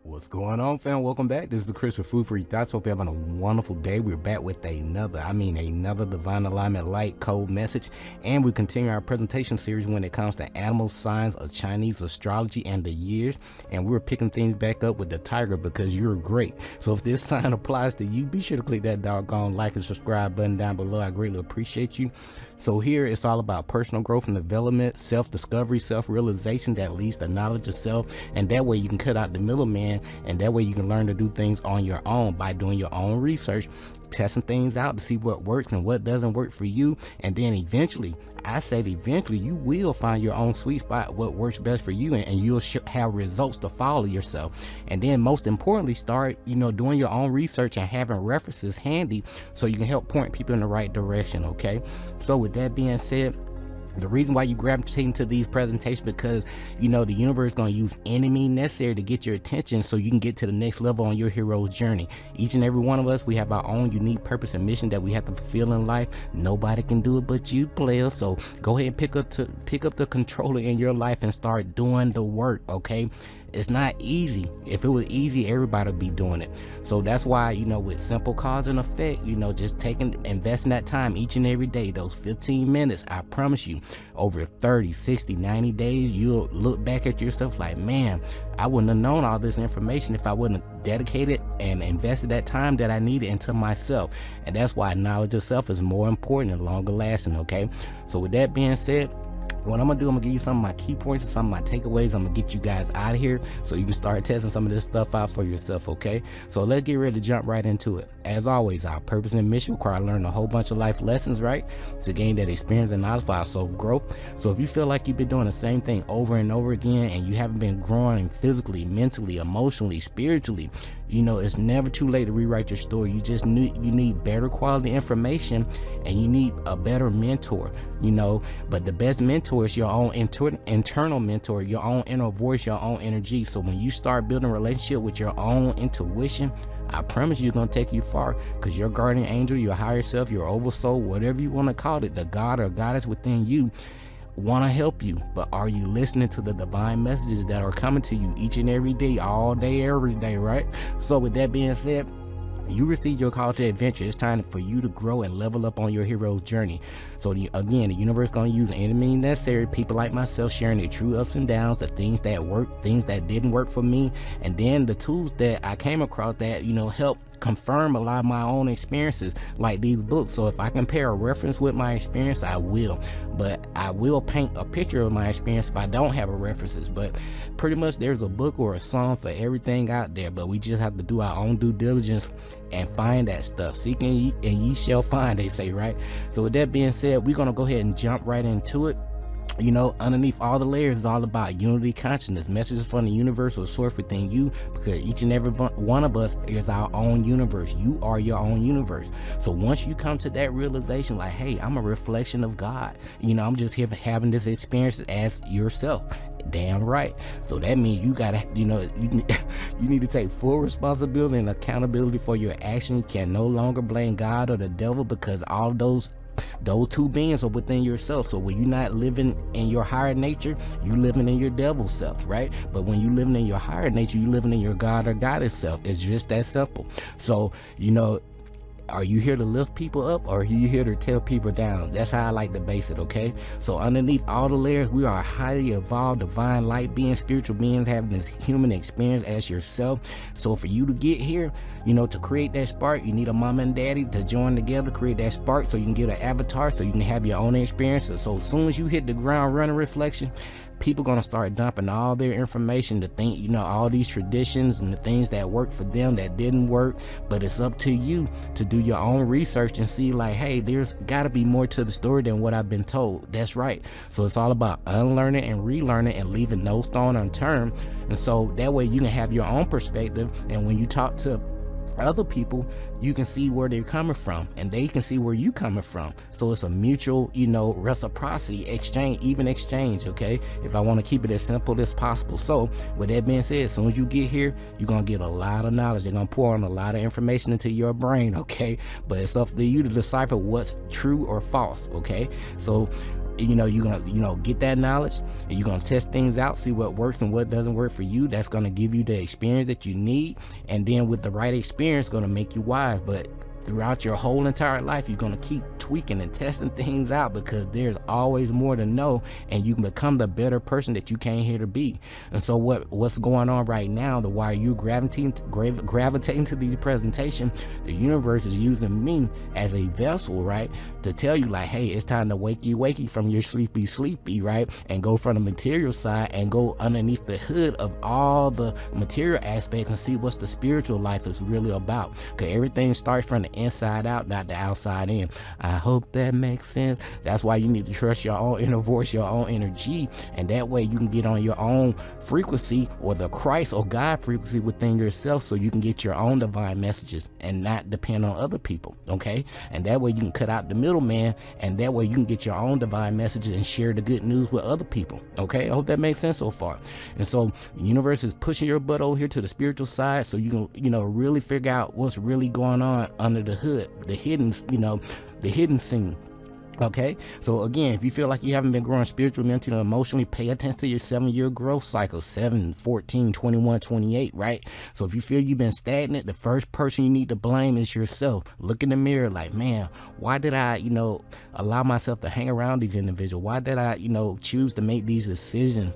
What's going on, fam? Welcome back. This is Chris with F4YT Thoughts. Hope you're having a wonderful day. We're back with another divine alignment light code message, and we continue our presentation series when it comes to animal signs of Chinese astrology and the years. And we're picking things back up with the tiger because you're great. So if this sign applies to you, be sure to click that doggone like and subscribe button down below. I greatly appreciate you. So here it's all about personal growth and development, self-discovery, self-realization that leads to knowledge of self, and that way you can cut out the middleman, and that way you can learn to do things on your own by doing your own research, testing things out to see what works and what doesn't work for you. And then eventually, I said eventually, you will find your own sweet spot, what works best for you, and you'll have results to follow yourself. And then most importantly, start doing your own research and having references handy so you can help point people in the right direction. Okay, so with that being said, the reason why you gravitate to these presentations because the universe is going to use any means necessary to get your attention so you can get to the next level on your hero's journey. Each and every one of us, we have our own unique purpose and mission that we have to fulfill in life. Nobody can do it but you, player. So go ahead and pick up the controller in your life and start doing the work. Okay, it's not easy. If it was easy, everybody would be doing it. So that's why, with simple cause and effect, just investing that time each and every day, those 15 minutes, I promise you, over 30, 60, 90 days, you'll look back at yourself like, man, I wouldn't have known all this information if I wouldn't have dedicated and invested that time that I needed into myself. And that's why knowledge of self is more important and longer lasting. Okay, so with that being said, what I'm gonna do, I'm gonna give you some of my key points and some of my takeaways. I'm gonna get you guys out of here so you can start testing some of this stuff out for yourself. Okay, so let's get ready to jump right into it. As always, our purpose and mission require learning a whole bunch of life lessons, right? To gain that experience and knowledge for our soul growth. So if you feel like you've been doing the same thing over and over again and you haven't been growing physically, mentally, emotionally, spiritually, it's never too late to rewrite your story. You just need better quality information, and you need a better mentor. But the best mentor is your own internal mentor, your own inner voice, your own energy. So when you start building a relationship with your own intuition, I promise you, it's going to take you far, because your guardian angel, your higher self, your oversoul, whatever you want to call it, the God or goddess within you, want to help you. But are you listening to the divine messages that are coming to you each and every day, all day, every day, right? So with that being said, you received your call to adventure. It's time for you to grow and level up on your hero's journey. So again, the universe is going to use any means necessary, people like myself sharing their true ups and downs, the things that work, things that didn't work for me, and then the tools that I came across that help confirm a lot of my own experiences, like these books. So if I compare a reference with my experience, I will, but I will paint a picture of my experience if I don't have a references. But pretty much there's a book or a song for everything out there, but we just have to do our own due diligence and find that stuff. Seek and ye shall find, they say, right? So with that being said, we're gonna go ahead and jump right into it. Underneath all the layers is all about unity consciousness, messages from the universal source within you, because each and every one of us is our own universe. You are your own universe. So once you come to that realization, like, hey, I'm a reflection of God, I'm just here having this experience as yourself. Damn right. So that means you gotta, you need to take full responsibility and accountability for your action. You can no longer blame God or the devil, because all those two beings are within yourself. So when you're not living in your higher nature, you're living in your devil self, right? But when you're living in your higher nature, you're living in your God or goddess self. It's just that simple. So are you here to lift people up, or are you here to tear people down? That's how I like to base it. Okay, so underneath all the layers, we are highly evolved divine light beings, spiritual beings having this human experience as yourself. So for you to get here, to create that spark, you need a mom and daddy to join together, create that spark so you can get an avatar, so you can have your own experiences. So as soon as you hit the ground running reflection, people gonna start dumping all their information to think, all these traditions and the things that work for them that didn't work. But it's up to you to do your own research and see, like, hey, there's gotta be more to the story than what I've been told. That's right. So it's all about unlearning and relearning and leaving no stone unturned. And so that way you can have your own perspective, and when you talk to other people, you can see where they're coming from, and they can see where you coming from. So it's a mutual, reciprocity exchange, even exchange. Okay, if I want to keep it as simple as possible. So with that being said, as soon as you get here, you're gonna get a lot of knowledge. They're gonna pour on a lot of information into your brain. Okay, but it's up to you to decipher what's true or false. Okay, so you're gonna get that knowledge, and you're gonna test things out, see what works and what doesn't work for you. That's gonna give you the experience that you need, and then with the right experience, gonna make you wise. But throughout your whole entire life, you're gonna keep tweaking and testing things out, because there's always more to know, and you can become the better person that you came here to be. And so what's going on right now, the why you gravitating to these presentations, the universe is using me as a vessel, right, to tell you like, hey, it's time to wakey from your sleepy, right, and go from the material side and go underneath the hood of all the material aspects and see what's the spiritual life is really about. Because everything starts from the inside out, not the outside in. I hope that makes sense. That's why you need to trust your own inner voice, your own energy, and that way you can get on your own frequency, or the Christ or God frequency within yourself, so you can get your own divine messages and not depend on other people, okay? And that way you can cut out the middleman, and that way you can get your own divine messages and share the good news with other people, okay? I hope that makes sense so far. And so the universe is pushing your butt over here to the spiritual side, so you can, really figure out what's really going on under the hood, the hidden scene. Okay, so again, if you feel like you haven't been growing spiritually, mentally, or emotionally, pay attention to your 7-year growth cycle, 7, 14, 21, 28, right? So if you feel you've been stagnant, the first person you need to blame is yourself. Look in the mirror like, man, why did I, allow myself to hang around these individuals? Why did I, choose to make these decisions?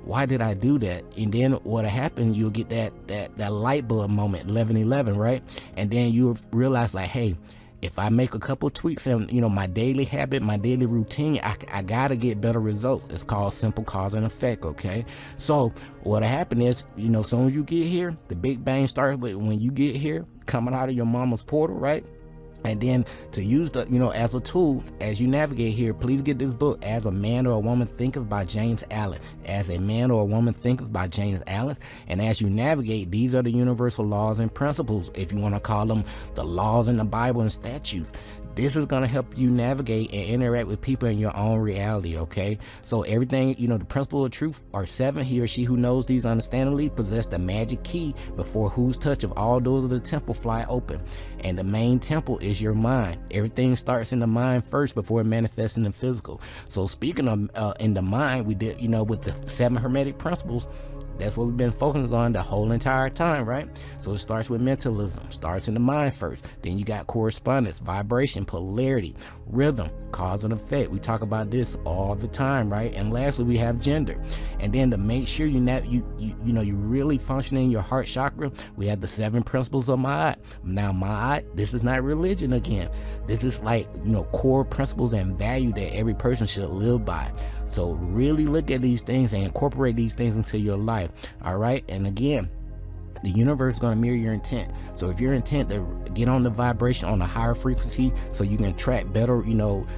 Why did I do that? And then what'll happen, you'll get that light bulb moment, 11/11, right? And then you'll realize like, hey, if I make a couple tweaks in, my daily habit, my daily routine, I gotta get better results. It's called simple cause and effect, okay? So what'll happen is, as soon as you get here, the big bang starts with when you get here, coming out of your mama's portal, right? And then to use the, as a tool, as you navigate here, please get this book, As a Man or a Woman Thinketh by James Allen. As a Man or a Woman Thinketh by James Allen. And as you navigate, these are the universal laws and principles, if you want to call them the laws in the Bible and statutes. This is going to help you navigate and interact with people in your own reality, okay? So everything, the principle of truth are 7. He or she who knows these understandingly possess the magic key before whose touch of all doors of the temple fly open. And the main temple is your mind. Everything starts in the mind first before it manifests in the physical. So speaking of in the mind, we did, with the 7 hermetic principles, that's what we've been focusing on the whole entire time, right? So it starts with mentalism, starts in the mind first. Then you got correspondence, vibration, polarity, rhythm, cause and effect. We talk about this all the time, right? And lastly, we have gender. And then to make sure you really function in your heart chakra, we have the 7 principles of Ma'at. Now, Ma'at, this is not religion again. This is like, core principles and value that every person should live by. So really look at these things and incorporate these things into your life. All right. And again, the universe is going to mirror your intent. So if your intent to get on the vibration on a higher frequency, so you can attract better,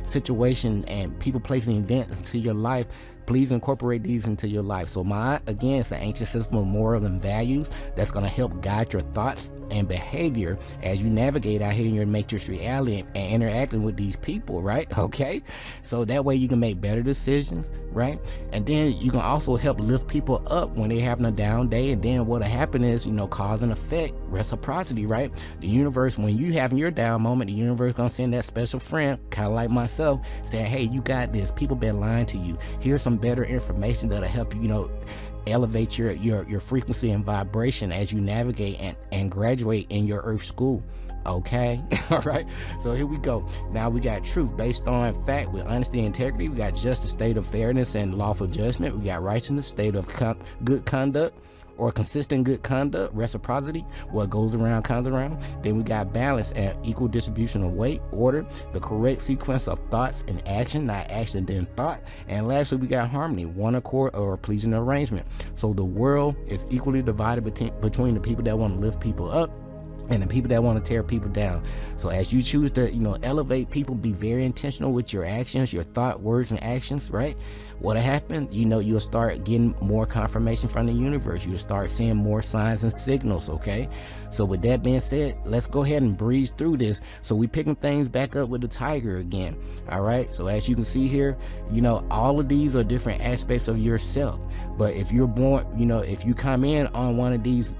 situation and people, placing events into your life, please incorporate these into your life. So again, it's an ancient system of morals and values that's going to help guide your thoughts and behavior as you navigate out here in your matrix reality and interacting with these people, right? Okay, so that way you can make better decisions, right? And then you can also help lift people up when they're having a down day. And then what'll happen is, cause and effect, reciprocity, right? The universe, when you having your down moment, the universe gonna send that special friend, kind of like myself, saying, hey, you got this, people been lying to you, here's some better information that'll help you, elevate your frequency and vibration as you navigate and graduate in your earth school. Okay. All right, so here we go. Now we got truth based on fact with honesty and integrity. We got justice, state of fairness and lawful judgment. We got righteousness, state of good conduct or consistent good conduct, reciprocity, what goes around comes around. Then we got balance and equal distribution of weight, order, the correct sequence of thoughts and action, not action then thought. And lastly, we got harmony, one accord or a pleasing arrangement. So the world is equally divided between the people that want to lift people up and the people that want to tear people down. So as you choose to, elevate people, be very intentional with your actions, your thought, words, and actions, right? What'll happen, you'll start getting more confirmation from the universe. You'll start seeing more signs and signals, okay? So with that being said, let's go ahead and breeze through this. So we picking things back up with the tiger again, all right? So as you can see here, all of these are different aspects of yourself. But if you're born, if you come in on one of these,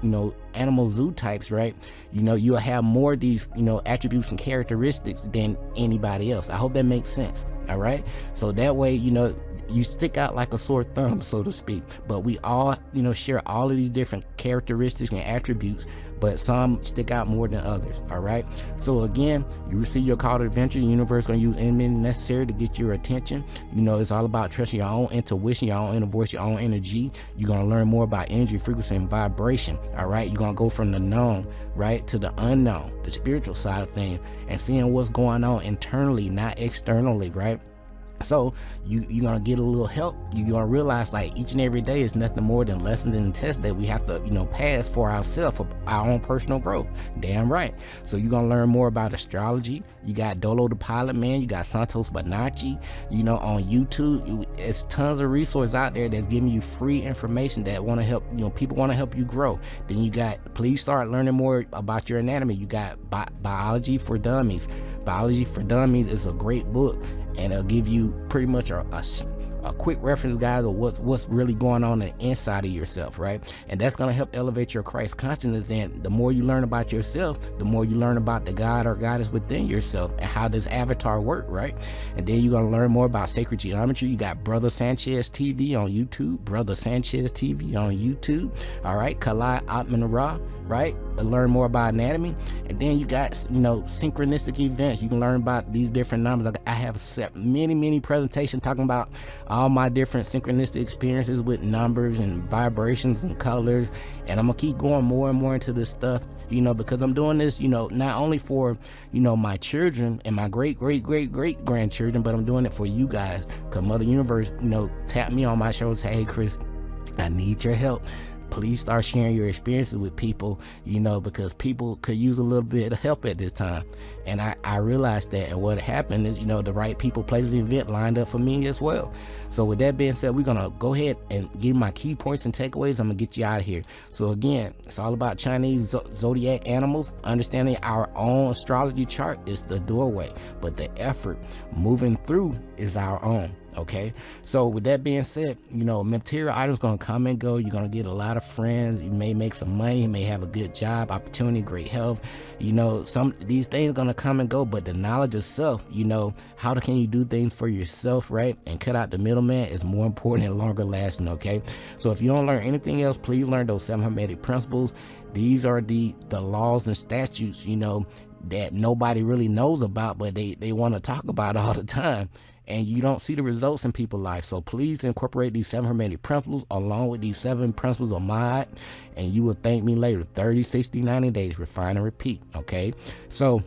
animal zoo types, right, you'll have more of these, attributes and characteristics than anybody else. I hope that makes sense. All right, so that way, you know, you stick out like a sore thumb, so to speak. But we all, you know, share all of these different characteristics and attributes, but some stick out more than others. All right, so again, you receive your call to adventure. The universe going to use any means necessary to get your attention. You know, it's all about trusting your own intuition, your own inner voice, your own energy. You're going to learn more about energy, frequency, and vibration. All right, you're going to go from the known, right, to the unknown, the spiritual side of things, and seeing what's going on internally, not externally, right? So you're gonna get a little help. You're gonna realize like each and every day is nothing more than lessons and tests that we have to, you know, pass for ourselves, for our own personal growth. Damn right. So you're gonna learn more about astrology. You got Dolo the Pilot Man, you got Santos Bonacci, you know, on YouTube. It's tons of resources out there that's giving you free information that want to help, you know, people want to help you grow. Then you got, please start learning more about your anatomy. You got Biology for Dummies. Biology for Dummies is a great book, and it'll give you pretty much a quick reference guide of what's really going on the inside of yourself, right? And that's going to help elevate your Christ consciousness. Then the more you learn about yourself, the more you learn about the God or goddess within yourself and how does avatar work, right? And then you're going to learn more about sacred geometry. You got Brother Sanchez TV on YouTube, Brother Sanchez TV on YouTube. All right, Kalai Atman Ra, right? To learn more about anatomy. And then you got, you know, synchronistic events. You can learn about these different numbers. I have set many presentations talking about all my different synchronistic experiences with numbers and vibrations and colors. And I'm gonna keep going more and more into this stuff, you know, because I'm doing this, you know, not only for, you know, my children and my great grandchildren, but I'm doing it for you guys. Cause Mother Universe, you know, tapped me on my shoulder and say, hey Chris, I need your help. Please start sharing your experiences with people, you know, because people could use a little bit of help at this time. And I realized that, and what happened is, you know, the right people, places, and event lined up for me as well. So with that being said, we're gonna go ahead and give my key points and takeaways. I'm gonna get you out of here. So again, it's all about Chinese zodiac animals. Understanding our own astrology chart is the doorway, but the effort moving through is our own. Okay, so with that being said, you know, material items gonna come and go. You're gonna get a lot of friends. You may make some money. You may have a good job, opportunity, great health. You know, some these things gonna come and go, but the knowledge of self, you know, how can you do things for yourself, right? And cut out the middleman is more important and longer lasting. Okay, so if you don't learn anything else, please learn those 7 Hermetic principles. These are the laws and statutes, you know, that nobody really knows about, but they want to talk about all the time. And you don't see the results in people's lives. So please incorporate these 7 Hermetic principles along with these 7 principles of mind, and you will thank me later. 30, 60, 90 days, refine and repeat. Okay, so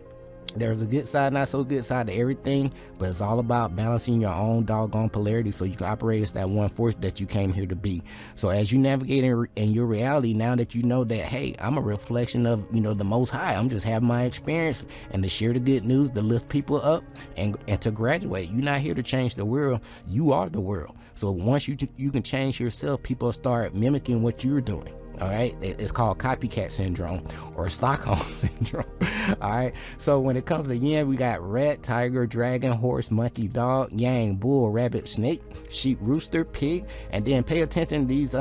there's a good side, not so good side to everything, but it's all about balancing your own doggone polarity so you can operate as that one force that you came here to be. So as you navigate in your reality, now that you know that, hey, I'm a reflection of, you know, the Most High, I'm just having my experience and to share the good news, to lift people up and to graduate. You're not here to change the world, you are the world. So once you can change yourself, people start mimicking what you're doing. All right, it's called copycat syndrome or Stockholm syndrome. All right, so when it comes to yin, we got rat, tiger, dragon, horse, monkey, dog, yang, bull, rabbit, snake, sheep, rooster, pig. And then pay attention to these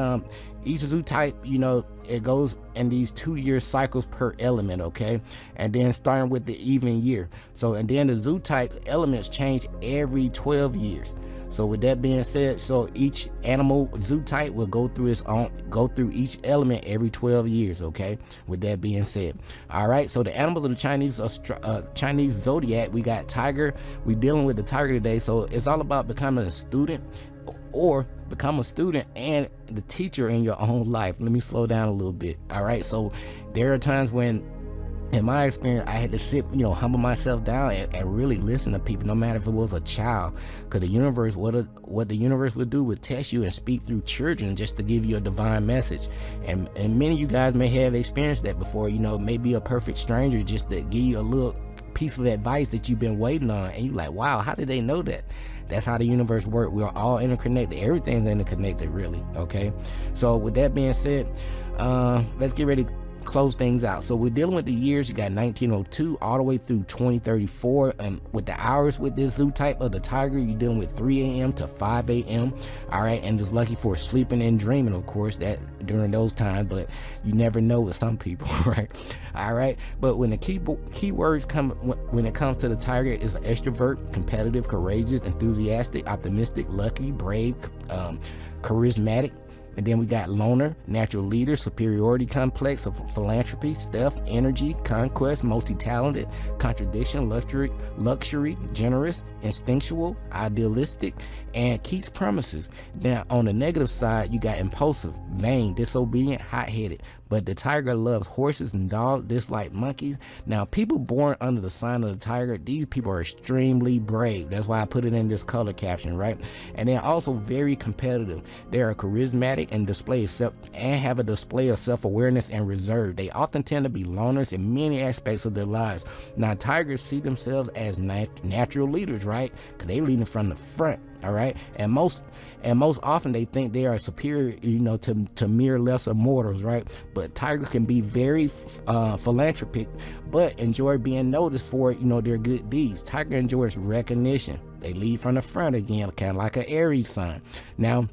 each zoo type, you know, it goes in these 2-year cycles per element. Okay, and then starting with the even year. So and then the zoo type elements change every 12 years. So with that being said, so each animal zoo type will go through each element every 12 years. Okay, with that being said, all right, so the animals of the Chinese zodiac, we got tiger. We're dealing with the tiger today, so it's all about becoming a student, or become a student and the teacher in your own life. Let me slow down a little bit. All right, so there are times when, in my experience, I had to sit, you know, humble myself down and really listen to people, no matter if it was a child, because the universe, what the universe would do would test you and speak through children just to give you a divine message. And many of you guys may have experienced that before, you know, maybe a perfect stranger just to give you a little piece of advice that you've been waiting on, and you're like, wow, how did they know that? That's how the universe works. We're all interconnected. Everything's interconnected, really. Okay, so with that being said, let's get ready close things out. So we're dealing with the years. You got 1902 all the way through 2034, and with the hours with this zoo type of the tiger, you're dealing with 3 a.m. to 5 a.m. All right, and just lucky for sleeping and dreaming, of course, that during those times, but you never know with some people, right? All right, but when the keywords come when it comes to the tiger is extrovert, competitive, courageous, enthusiastic, optimistic, lucky, brave, charismatic. And then we got loner, natural leader, superiority complex, of philanthropy, stealth, energy, conquest, multi-talented, contradiction, luxury, generous, instinctual, idealistic, and keeps promises. Now on the negative side, you got impulsive, vain, disobedient, hot-headed. But the tiger loves horses and dogs, dislike monkeys. Now people born under the sign of the tiger, these people are extremely brave. That's why I put it in this color caption, right? And they're also very competitive. They are charismatic and have a display of self-awareness and reserve. They often tend to be loners in many aspects of their lives. Now tigers see themselves as natural leaders, right? Because they leading from the front. All right, and most often they think they are superior, to mere lesser mortals, right? But tigers can be very philanthropic, but enjoy being noticed for their good deeds. Tiger enjoys recognition. They lead from the front again, kind of like an Aries sign. Now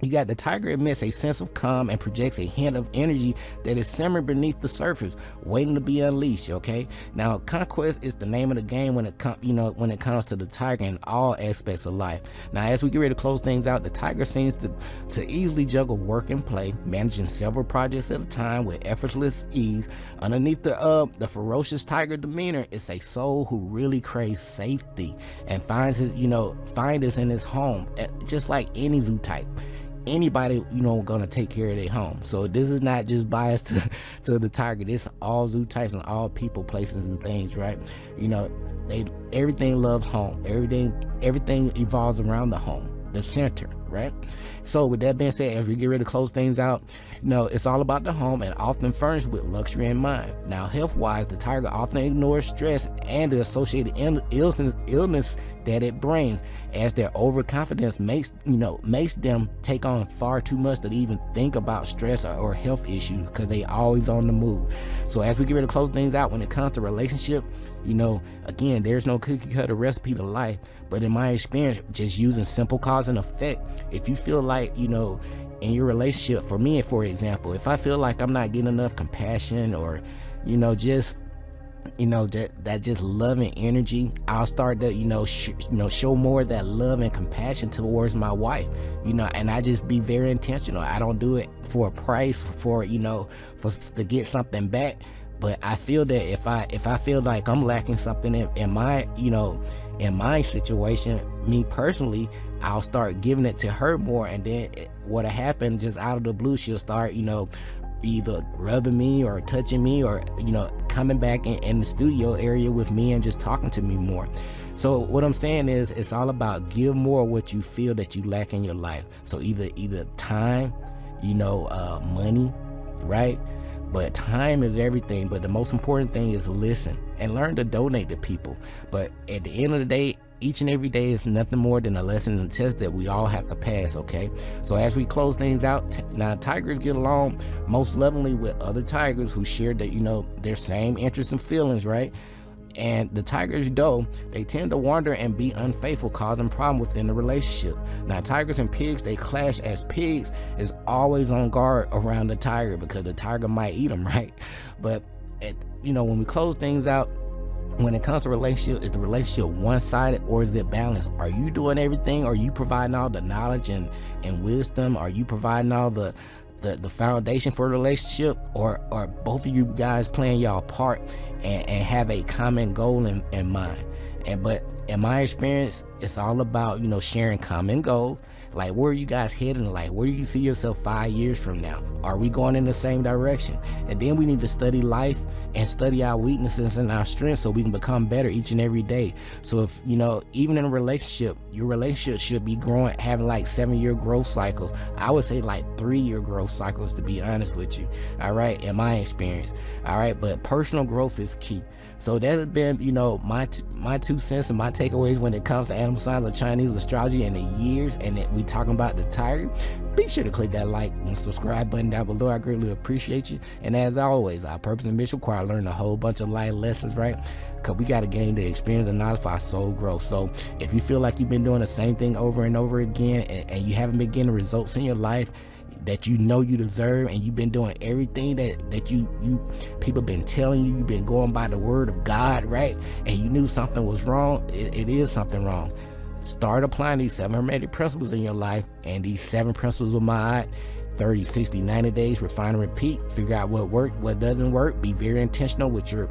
you got the tiger emits a sense of calm and projects a hint of energy that is simmering beneath the surface, waiting to be unleashed. Okay, now conquest is the name of the game when it comes to the tiger in all aspects of life. Now as we get ready to close things out, the tiger seems to easily juggle work and play, managing several projects at a time with effortless ease. Underneath the ferocious tiger demeanor is a soul who really craves safety and finds this in his home, just like any zoo type. Anybody gonna take care of their home. So this is not just biased to the tiger. This all zoo types and all people, places, and things, right? Everything loves home. Everything evolves around the home, the center, right? So with that being said, as we get ready to close things out, it's all about the home and often furnished with luxury in mind. Now health-wise, the tiger often ignores stress and the associated illness that it brings, as their overconfidence makes them take on far too much to even think about stress or health issues, because they always on the move. So as we get ready to close things out, when it comes to relationship, again, there's no cookie cutter recipe to life, but in my experience, just using simple cause and effect, if you feel like in your relationship, for me, for example, if I feel like I'm not getting enough compassion or that just loving energy, I'll start to show more of that love and compassion towards my wife, and I just be very intentional. I don't do it for a price, to get something back. But I feel that if I feel like I'm lacking something in my situation, me personally, I'll start giving it to her more, and then what'll happen, just out of the blue, she'll start either rubbing me or touching me or coming back in the studio area with me and just talking to me more. So what I'm saying is, it's all about give more of what you feel that you lack in your life. So either time, money, right? But time is everything. But the most important thing is listen and learn to donate to people. But at the end of the day, each and every day is nothing more than a lesson and test that we all have to pass, okay? So as we close things out, now tigers get along most lovingly with other tigers who share their same interests and feelings, right? And the tigers, though, they tend to wander and be unfaithful, causing problem within the relationship. Now tigers and pigs, they clash, as pigs is always on guard around the tiger because the tiger might eat them, right? But when we close things out, when it comes to relationship, is the relationship one-sided or is it balanced? Are you doing everything? Are you providing all the knowledge and wisdom? Are you providing all the foundation for a relationship, or both of you guys playing y'all part and have a common goal in mind? But in my experience, it's all about sharing common goals. Like, where are you guys heading? Like, where do you see yourself 5 years from now? Are we going in the same direction? And then we need to study life and study our weaknesses and our strengths so we can become better each and every day. So if, even in a relationship, your relationship should be growing, having like 7-year growth cycles. I would say like 3-year growth cycles, to be honest with you. All right, in my experience. All right, but personal growth is key. So that has been, my 2 cents and my takeaways when it comes to animal signs of Chinese astrology and the years, and we talking about the tiger. Be sure to click that like and subscribe button down below. I greatly appreciate you. And as always, our purpose and mission require learning a whole bunch of life lessons, right? Because we got to gain the experience and knowledge for our soul growth. So if you feel like you've been doing the same thing over and over again and you haven't been getting results in your life that you know you deserve, and you've been doing everything that you people been telling you, you've been going by the word of God, right? And you knew something was wrong, it is something wrong. Start applying these 7 hermetic principles in your life, and these 7 principles of my 30, 60, 90 days, refine and repeat, figure out what works, what doesn't work, be very intentional with your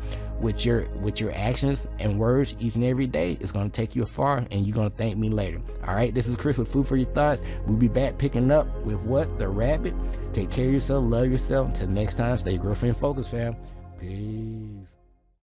actions and words each and every day. It's going to take you far, and you're going to thank me later. All right, this is Chris with Food for Your Thoughts. We'll be back picking up with what? The rabbit. Take care of yourself, love yourself. Until next time, stay girlfriend focused, fam. Peace.